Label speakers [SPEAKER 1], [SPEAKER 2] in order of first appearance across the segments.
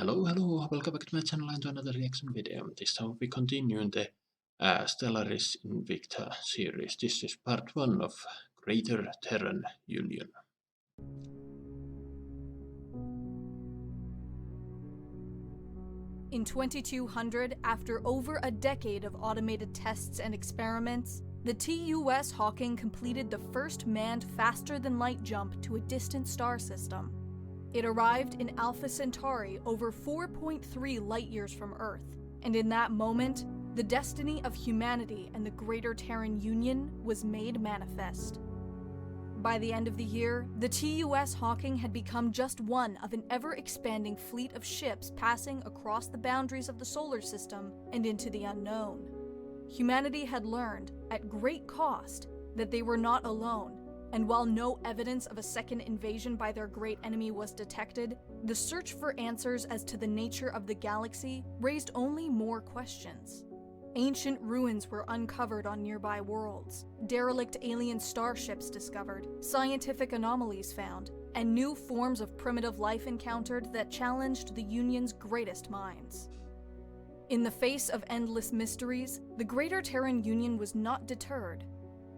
[SPEAKER 1] Hello, welcome back to my channel and to another reaction video. This time we continue in the Stellaris Invicta series. This is part 1 of Greater Terran Union.
[SPEAKER 2] In 2200, after over a decade of automated tests and experiments, the TUS Hawking completed the first manned faster-than-light jump to a distant star system. It arrived in Alpha Centauri over 4.3 light-years from Earth, and in that moment, the destiny of humanity and the Greater Terran Union was made manifest. By the end of the year, the TUS Hawking had become just one of an ever-expanding fleet of ships passing across the boundaries of the solar system and into the unknown. Humanity had learned, at great cost, that they were not alone, and while no evidence of a second invasion by their great enemy was detected, the search for answers as to the nature of the galaxy raised only more questions. Ancient ruins were uncovered on nearby worlds, derelict alien starships discovered, scientific anomalies found, and new forms of primitive life encountered that challenged the Union's greatest minds. In the face of endless mysteries, the Greater Terran Union was not deterred.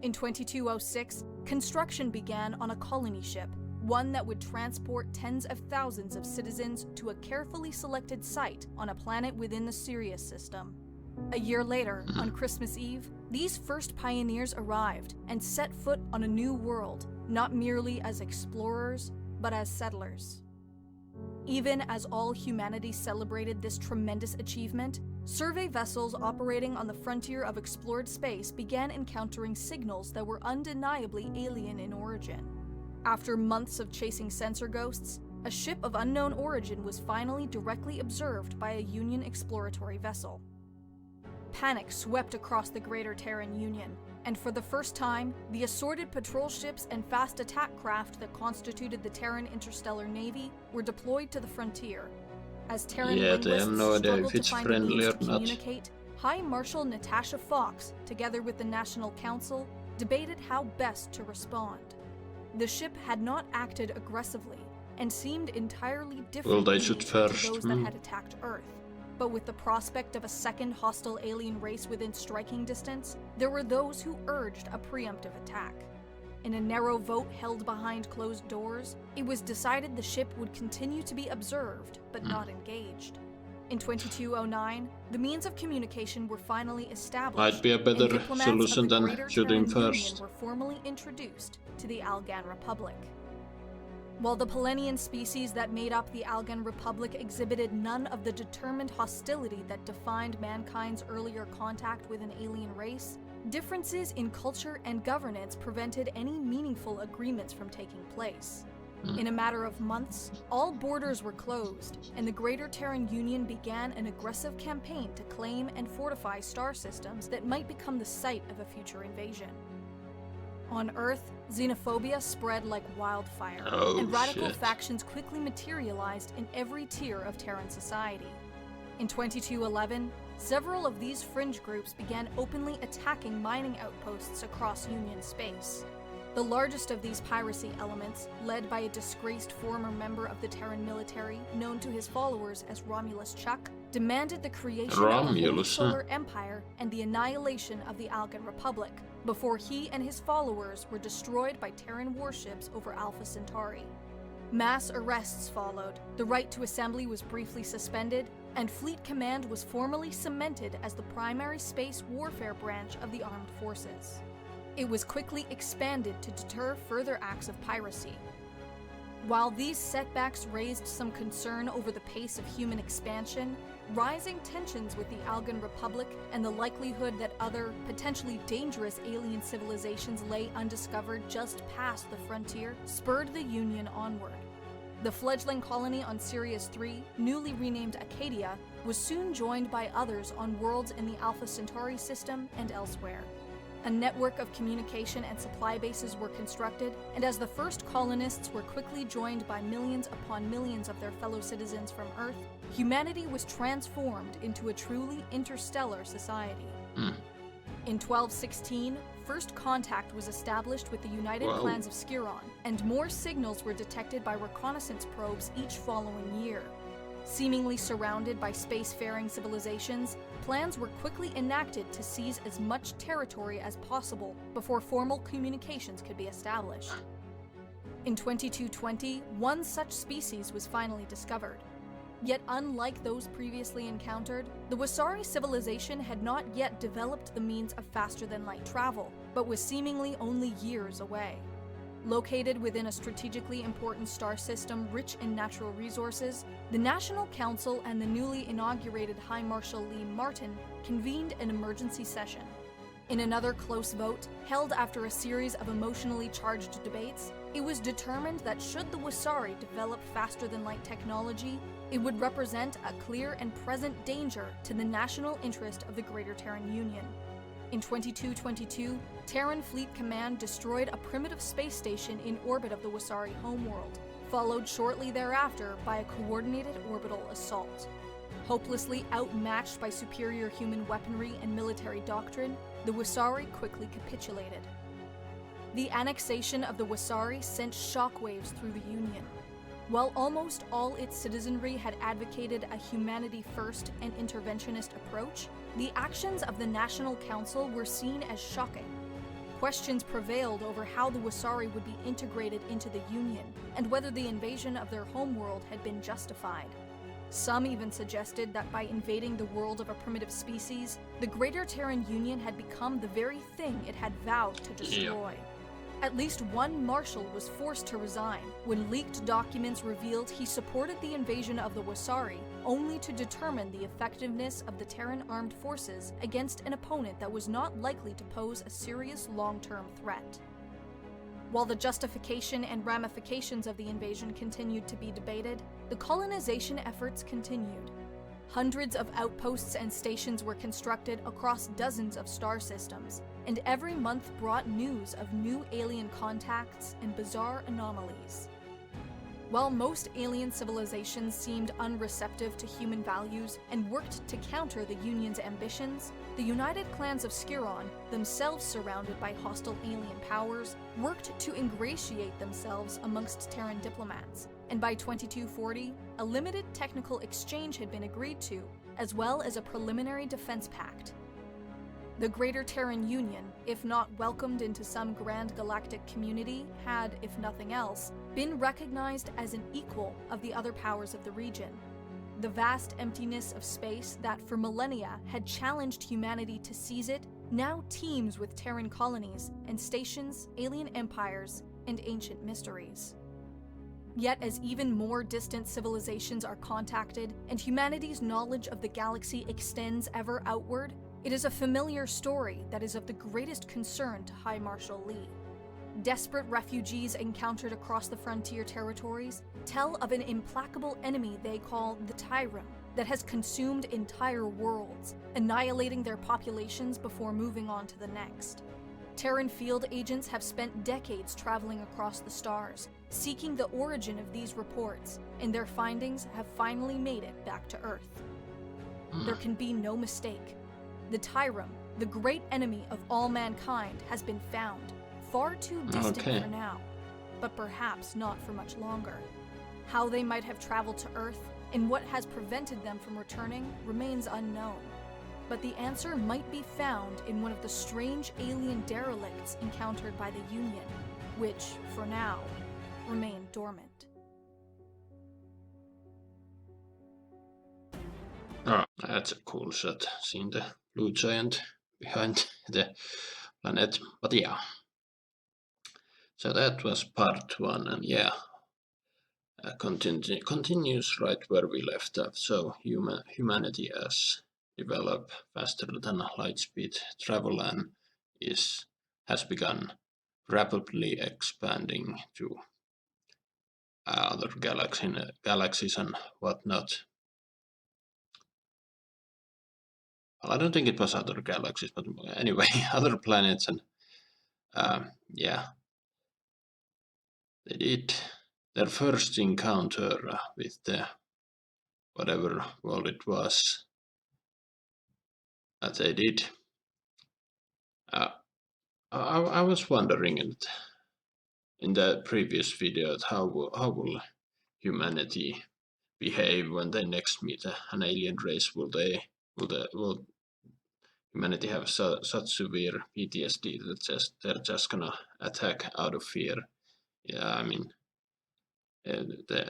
[SPEAKER 2] In 2206, construction began on a colony ship, one that would transport tens of thousands of citizens to a carefully selected site on a planet within the Sirius system. A year later, on Christmas Eve, these first pioneers arrived and set foot on a new world, not merely as explorers, but as settlers. Even as all humanity celebrated this tremendous achievement, survey vessels operating on the frontier of explored space began encountering signals that were undeniably alien in origin. After months of chasing sensor ghosts, a ship of unknown origin was finally directly observed by a Union exploratory vessel. Panic swept across the Greater Terran Union, and for the first time, the assorted patrol ships and fast attack craft that constituted the Terran Interstellar Navy were deployed to the frontier. As Terran linguists struggled to find a means to communicate, High Marshal Natasha Fox, together with the National Council, debated how best to respond. The ship had not acted aggressively, and seemed entirely different to those that had attacked Earth. But with the prospect of a second hostile alien race within striking distance, there were those who urged a preemptive attack. In a narrow vote held behind closed doors, it was decided the ship would continue to be observed, but not engaged. In 2209, the means of communication were finally established.
[SPEAKER 1] Might be a better solution than shooting first.
[SPEAKER 2] Were formally introduced to the Algan Republic. While the Pallenian species that made up the Algan Republic exhibited none of the determined hostility that defined mankind's earlier contact with an alien race, differences in culture and governance prevented any meaningful agreements from taking place. In a matter of months, all borders were closed, and the Greater Terran Union began an aggressive campaign to claim and fortify star systems that might become the site of a future invasion. On Earth, xenophobia spread like wildfire, and radical factions quickly materialized in every tier of Terran society. In 2211, several of these fringe groups began openly attacking mining outposts across Union space. The largest of these piracy elements, led by a disgraced former member of the Terran military known to his followers as Romulus Chuck, demanded the creation of a whole solar empire and the annihilation of the Algan Republic, before he and his followers were destroyed by Terran warships over Alpha Centauri. Mass arrests followed, the right to assembly was briefly suspended, and Fleet Command was formally cemented as the primary space warfare branch of the armed forces. It was quickly expanded to deter further acts of piracy. While these setbacks raised some concern over the pace of human expansion, rising tensions with the Algan Republic and the likelihood that other, potentially dangerous alien civilizations lay undiscovered just past the frontier spurred the Union onward. The fledgling colony on Sirius III, newly renamed Acadia, was soon joined by others on worlds in the Alpha Centauri system and elsewhere. A network of communication and supply bases were constructed, and as the first colonists were quickly joined by millions upon millions of their fellow citizens from Earth, humanity was transformed into a truly interstellar society. In 1216, first contact was established with the United Clans of Skiron, and more signals were detected by reconnaissance probes each following year. Seemingly surrounded by spacefaring civilizations, plans were quickly enacted to seize as much territory as possible before formal communications could be established. In 2220, one such species was finally discovered. Yet unlike those previously encountered, the Wasari civilization had not yet developed the means of faster-than-light travel, but was seemingly only years away. Located within a strategically important star system rich in natural resources, the National Council and the newly inaugurated High Marshal Lee Martin convened an emergency session. In another close vote, held after a series of emotionally charged debates, it was determined that should the Wasari develop faster-than-light technology, it would represent a clear and present danger to the national interest of the Greater Terran Union. In 2222, Terran Fleet Command destroyed a primitive space station in orbit of the Wasari homeworld, followed shortly thereafter by a coordinated orbital assault. Hopelessly outmatched by superior human weaponry and military doctrine, the Wasari quickly capitulated. The annexation of the Wasari sent shockwaves through the Union. While almost all its citizenry had advocated a humanity-first and interventionist approach, the actions of the National Council were seen as shocking. Questions prevailed over how the Wasari would be integrated into the Union, and whether the invasion of their homeworld had been justified. Some even suggested that by invading the world of a primitive species, the Greater Terran Union had become the very thing it had vowed to destroy. At least one marshal was forced to resign when leaked documents revealed he supported the invasion of the Wasari only to determine the effectiveness of the Terran armed forces against an opponent that was not likely to pose a serious long-term threat. While the justification and ramifications of the invasion continued to be debated, the colonization efforts continued. Hundreds of outposts and stations were constructed across dozens of star systems, and every month brought news of new alien contacts and bizarre anomalies. While most alien civilizations seemed unreceptive to human values and worked to counter the Union's ambitions, the United Clans of Skiron, themselves surrounded by hostile alien powers, worked to ingratiate themselves amongst Terran diplomats, and by 2240, a limited technical exchange had been agreed to, as well as a preliminary defense pact. The Greater Terran Union, if not welcomed into some grand galactic community, had, if nothing else, been recognized as an equal of the other powers of the region. The vast emptiness of space that for millennia had challenged humanity to seize it now teems with Terran colonies and stations, alien empires, and ancient mysteries. Yet as even more distant civilizations are contacted and humanity's knowledge of the galaxy extends ever outward, it is a familiar story that is of the greatest concern to High Marshal Lee. Desperate refugees encountered across the frontier territories tell of an implacable enemy they call the Terran that has consumed entire worlds, annihilating their populations before moving on to the next. Terran field agents have spent decades traveling across the stars, seeking the origin of these reports, and their findings have finally made it back to Earth. There can be no mistake. The Terran, the great enemy of all mankind, has been found, far too distant for now, but perhaps not for much longer. How they might have traveled to Earth, and what has prevented them from returning, remains unknown. But the answer might be found in one of the strange alien derelicts encountered by the Union, which, for now, remain dormant.
[SPEAKER 1] Oh, that's a cool shot, seeing the blue giant behind the planet. But yeah, so that was part one, and yeah, continues right where we left off. So humanity has developed faster than light speed travel and has begun rapidly expanding to other galaxies and whatnot. Well, I don't think it was other galaxies, but anyway, other planets, and yeah, they did their first encounter with the whatever world it was that they did. I was wondering in the previous video how will humanity behave when they next meet an alien race? Will humanity have such severe PTSD that they're just gonna attack out of fear? Yeah, I mean, they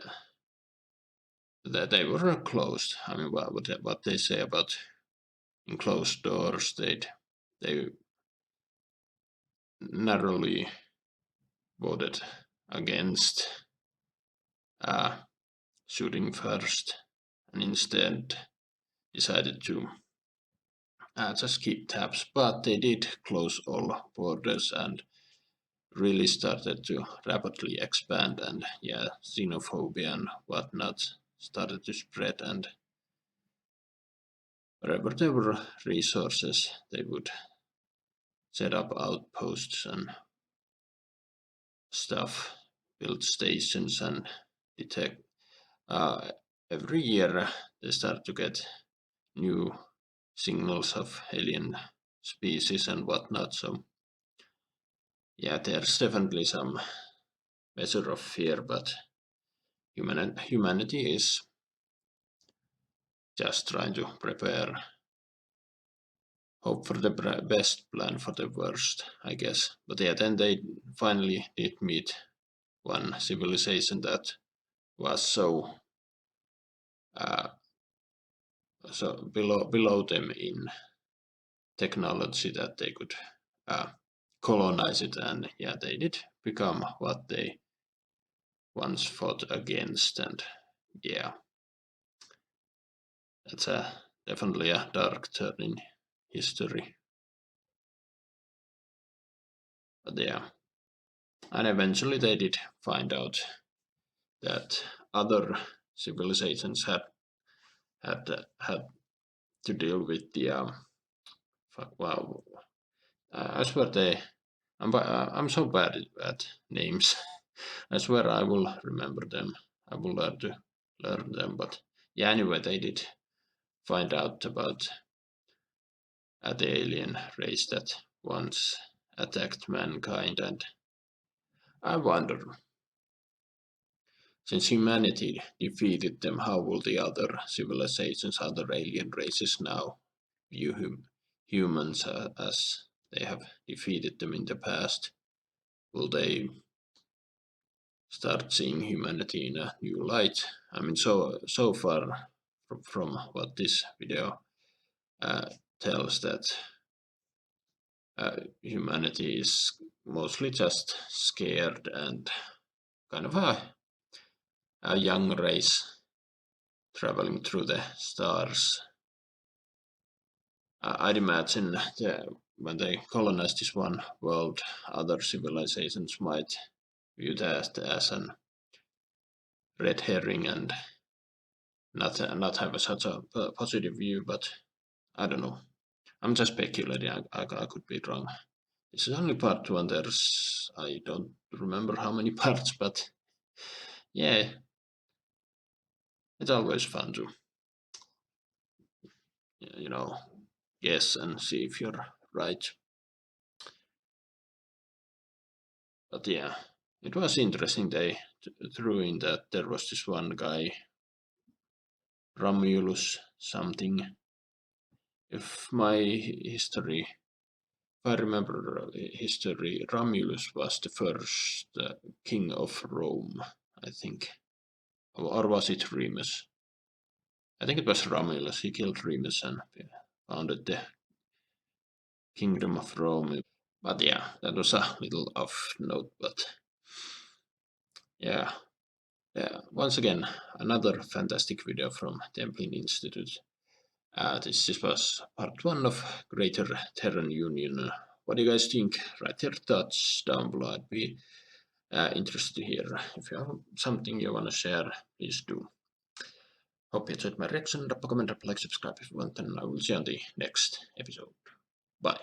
[SPEAKER 1] were closed. I mean, what they say about in closed doors, they narrowly voted against shooting first, and instead decided to just keep tabs. But they did close all borders and really started to rapidly expand, and yeah, xenophobia and whatnot started to spread, and wherever there were resources, they would set up outposts and stuff, build stations and detect. Every year they start to get new signals of alien species and whatnot. So yeah, there's definitely some measure of fear, but humanity is just trying to prepare, hope for the best, plan for the worst, I guess. But yeah, then they finally did meet one civilization that was so below them in technology that they could colonize it, and yeah, they did become what they once fought against, and yeah, that's definitely a dark turn in history. But yeah, and eventually they did find out that other civilizations had to deal with the well, I swear I'm so bad at names. I swear I will remember them. I will learn them. But yeah, anyway, they did find out about the alien race that once attacked mankind, and I wonder, since humanity defeated them, how will the other civilizations, other alien races now view humans as they have defeated them in the past? Will they start seeing humanity in a new light? I mean, so far from what this video tells, that humanity is mostly just scared and kind of a young race traveling through the stars. I'd imagine when they colonize this one world, other civilizations might view that as an red herring and not have such a positive view. But I don't know. I'm just speculating. I could be wrong. This is only part one. I don't remember how many parts, but yeah, it's always fun to, guess and see if you're right. But yeah, it was interesting. They threw in that there was this one guy, Romulus something. If my history, if I remember history, Romulus was the first king of Rome, I think. Or was it Remus? I think it was Romulus. He killed Remus and founded the Kingdom of Rome. But yeah, that was a little off note. But yeah, once again, another fantastic video from Templin Institute. This was part one of Greater Terran Union. What do you guys think? Write your thoughts down below. I'd be interested to hear. If you have something you want to share, please do. Hope you enjoyed my reaction. Drop a comment, drop a like, subscribe if you want, and I will see you on the next episode. Bye.